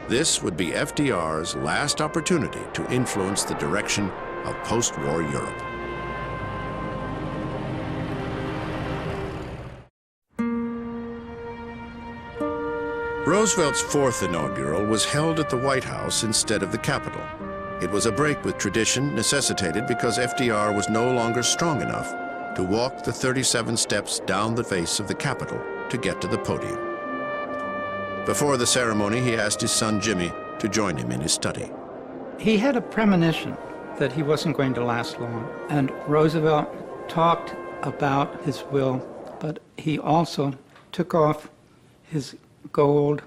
This would be FDR's last opportunity to influence the direction of post-war Europe. Roosevelt's fourth inaugural was held at the White House instead of the Capitol. It was a break with tradition necessitated because FDR was no longer strong enough to walk the 37 steps down the face of the Capitol to get to the podium. Before the ceremony, he asked his son Jimmy to join him in his study. He had a premonition that he wasn't going to last long, and Roosevelt talked about his will, but he also took off his gold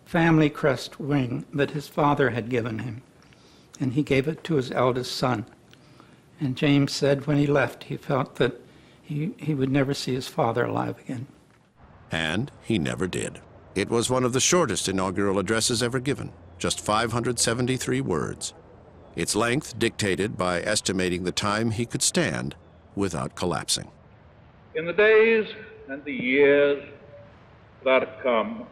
family crest ring that his father had given him, and he gave it to his eldest son. And James said when he left, he felt that he would never see his father alive again. And he never did. It was one of the shortest inaugural addresses ever given, just 573 words. Its length dictated by estimating the time he could stand without collapsing. In the days and the years that have come,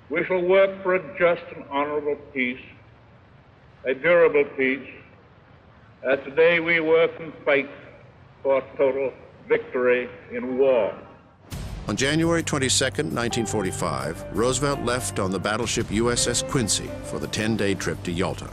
we shall work for a just and honorable peace, a durable peace, as today we work and fight for total victory in war. On January 22, 1945, Roosevelt left on the battleship USS Quincy for the 10-day trip to Yalta.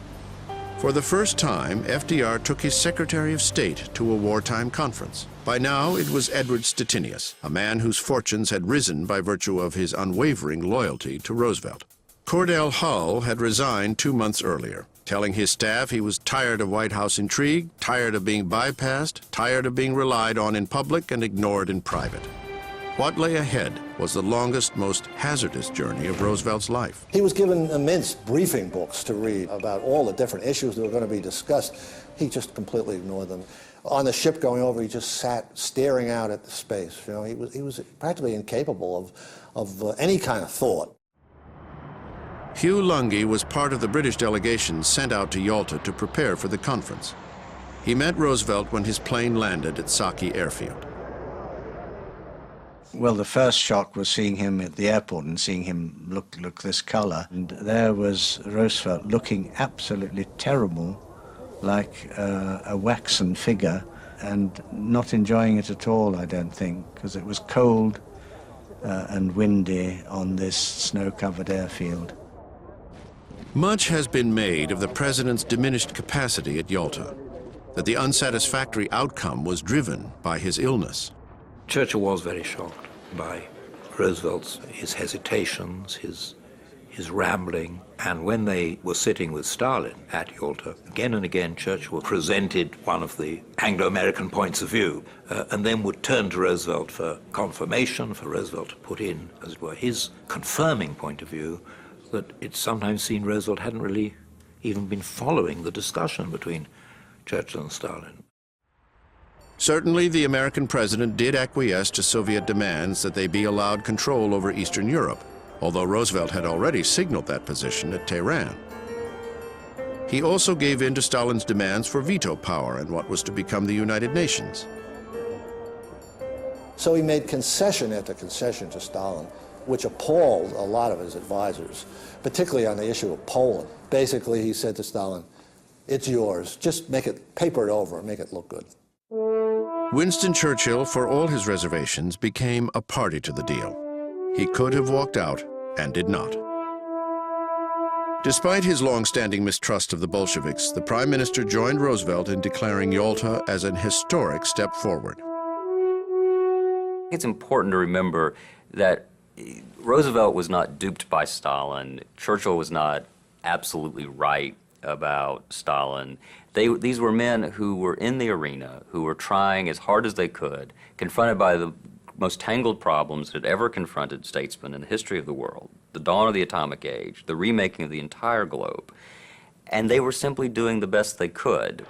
For the first time, FDR took his Secretary of State to a wartime conference. By now, it was Edward Stettinius, a man whose fortunes had risen by virtue of his unwavering loyalty to Roosevelt. Cordell Hull had resigned 2 months earlier, telling his staff he was tired of White House intrigue, tired of being bypassed, tired of being relied on in public and ignored in private. What lay ahead was the longest, most hazardous journey of Roosevelt's life. He was given immense briefing books to read about all the different issues that were going to be discussed. He just completely ignored them. On the ship going over, he just sat staring out at the space. You know, he was practically incapable of any kind of thought. Hugh Lungi was part of the British delegation sent out to Yalta to prepare for the conference. He met Roosevelt when his plane landed at Saki Airfield. Well, the first shock was seeing him at the airport and seeing him look this color. And there was Roosevelt looking absolutely terrible, like a waxen figure, and not enjoying it at all, I don't think, because it was cold and windy on this snow-covered airfield. Much has been made of the president's diminished capacity at Yalta, that the unsatisfactory outcome was driven by his illness. Churchill was very shocked by Roosevelt's, his hesitations, his rambling, and when they were sitting with Stalin at Yalta, again and again Churchill presented one of the Anglo-American points of view, and then would turn to Roosevelt for confirmation, for Roosevelt to put in, as it were, his confirming point of view, that it sometimes seemed Roosevelt hadn't really even been following the discussion between Churchill and Stalin. Certainly, the American president did acquiesce to Soviet demands that they be allowed control over Eastern Europe, although Roosevelt had already signaled that position at Tehran. He also gave in to Stalin's demands for veto power in what was to become the United Nations. So he made concession after concession to Stalin, which appalled a lot of his advisors, particularly on the issue of Poland. Basically, he said to Stalin, "It's yours. Just paper it over and make it look good." Winston Churchill, for all his reservations, became a party to the deal. He could have walked out and did not. Despite his long-standing mistrust of the Bolsheviks, the Prime Minister joined Roosevelt in declaring Yalta as an historic step forward. It's important to remember that Roosevelt was not duped by Stalin. Churchill was not absolutely right about Stalin. These were men who were in the arena, who were trying as hard as they could, confronted by the most tangled problems that had ever confronted statesmen in the history of the world, the dawn of the atomic age, the remaking of the entire globe, and they were simply doing the best they could.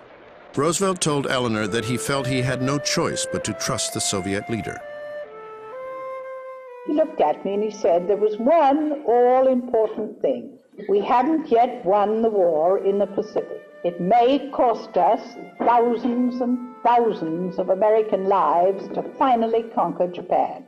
Roosevelt told Eleanor that he felt he had no choice but to trust the Soviet leader. He looked at me and he said, there was one all-important thing. We haven't yet won the war in the Pacific. It may cost us thousands and thousands of American lives to finally conquer Japan.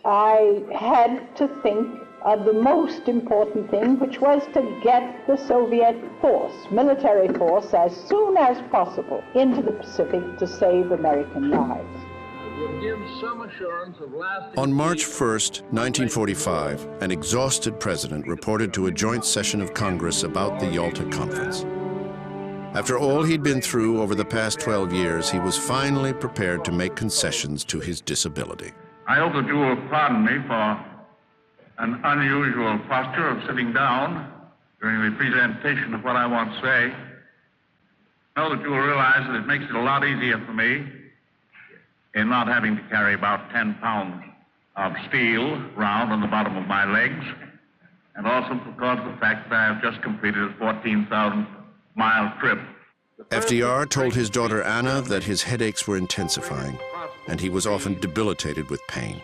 I had to think the most important thing, which was to get the Soviet force, military force, as soon as possible into the Pacific to save American lives. On March 1st, 1945, an exhausted president reported to a joint session of Congress about the Yalta Conference. After all he'd been through over the past 12 years, he was finally prepared to make concessions to his disability. I hope that you will pardon me for an unusual posture of sitting down during the presentation of what I want to say. I know that you will realize that it makes it a lot easier for me in not having to carry about 10 pounds of steel round on the bottom of my legs, and also because of the fact that I have just completed a 14,000-mile trip. FDR told his daughter Anna that his headaches were intensifying, and he was often debilitated with pain.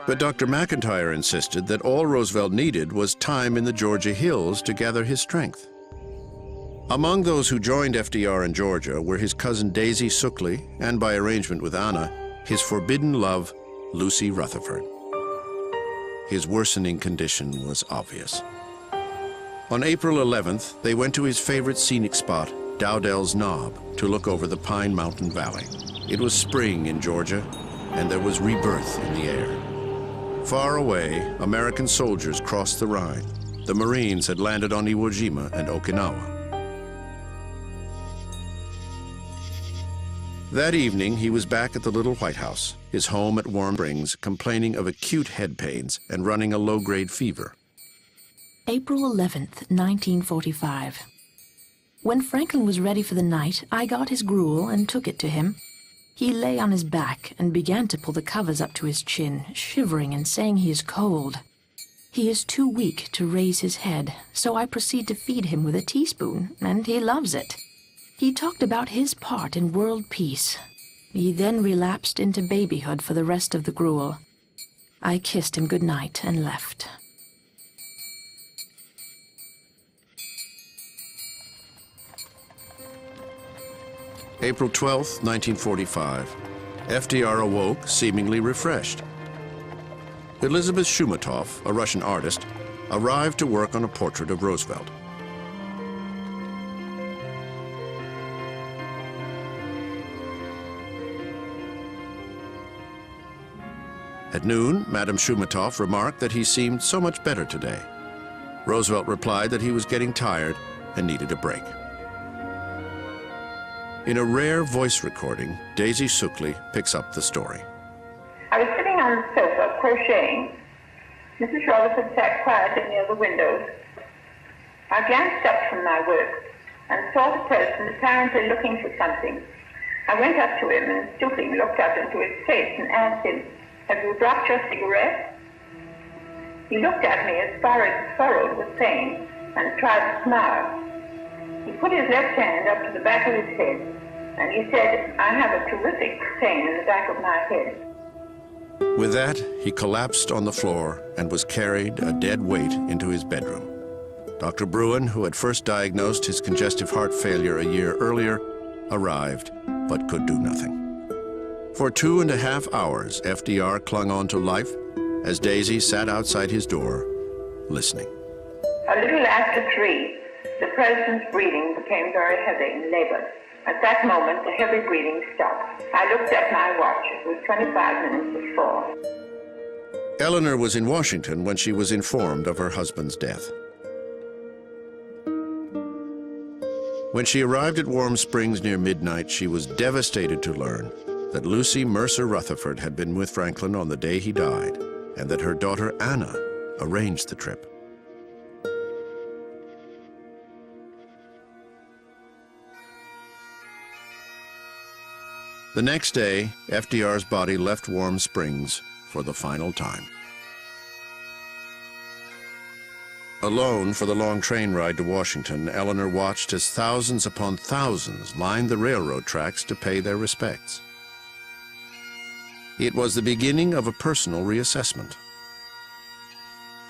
But Dr. McIntyre insisted that all Roosevelt needed was time in the Georgia hills to gather his strength. Among those who joined FDR in Georgia were his cousin Daisy Suckley, and by arrangement with Anna, his forbidden love, Lucy Rutherford. His worsening condition was obvious. On April 11th, they went to his favorite scenic spot, Dowdell's Knob, to look over the Pine Mountain Valley. It was spring in Georgia, and there was rebirth in the air. Far away, American soldiers crossed the Rhine. The Marines had landed on Iwo Jima and Okinawa. That evening, he was back at the little White House, his home at Warm Springs, complaining of acute head pains and running a low-grade fever. April 11th, 1945. When Franklin was ready for the night, I got his gruel and took it to him. He lay on his back and began to pull the covers up to his chin, shivering and saying he is cold. He is too weak to raise his head, so I proceed to feed him with a teaspoon, and he loves it. He talked about his part in world peace. He then relapsed into babyhood for the rest of the gruel. I kissed him good night and left. April 12th, 1945. FDR awoke, seemingly refreshed. Elizabeth Shumatov, a Russian artist, arrived to work on a portrait of Roosevelt. At noon, Madame Shumatov remarked that he seemed so much better today. Roosevelt replied that he was getting tired and needed a break. In a rare voice recording, Daisy Suckley picks up the story. I was sitting on the sofa, crocheting. Mrs. Rutherford sat quietly near the window. I glanced up from my work and saw the person apparently looking for something. I went up to him and, stooping, looked up into his face and asked him, "Have you dropped your cigarette?" He looked at me as furrowed with pain and tried to smile. He put his left hand up to the back of his head and he said, "I have a terrific pain in the back of my head." With that, he collapsed on the floor and was carried, a dead weight, into his bedroom. Dr. Bruin, who had first diagnosed his congestive heart failure a year earlier, arrived but could do nothing. For 2.5 hours, FDR clung on to life as Daisy sat outside his door, listening. A little after 3, the president's breathing became very heavy and labored. At that moment, the heavy breathing stopped. I looked at my watch. It was 25 minutes before. Eleanor was in Washington when she was informed of her husband's death. When she arrived at Warm Springs near midnight, she was devastated to learn that Lucy Mercer Rutherford had been with Franklin on the day he died, and that her daughter Anna arranged the trip. The next day, FDR's body left Warm Springs for the final time. Alone for the long train ride to Washington, Eleanor watched as thousands upon thousands lined the railroad tracks to pay their respects. It was the beginning of a personal reassessment.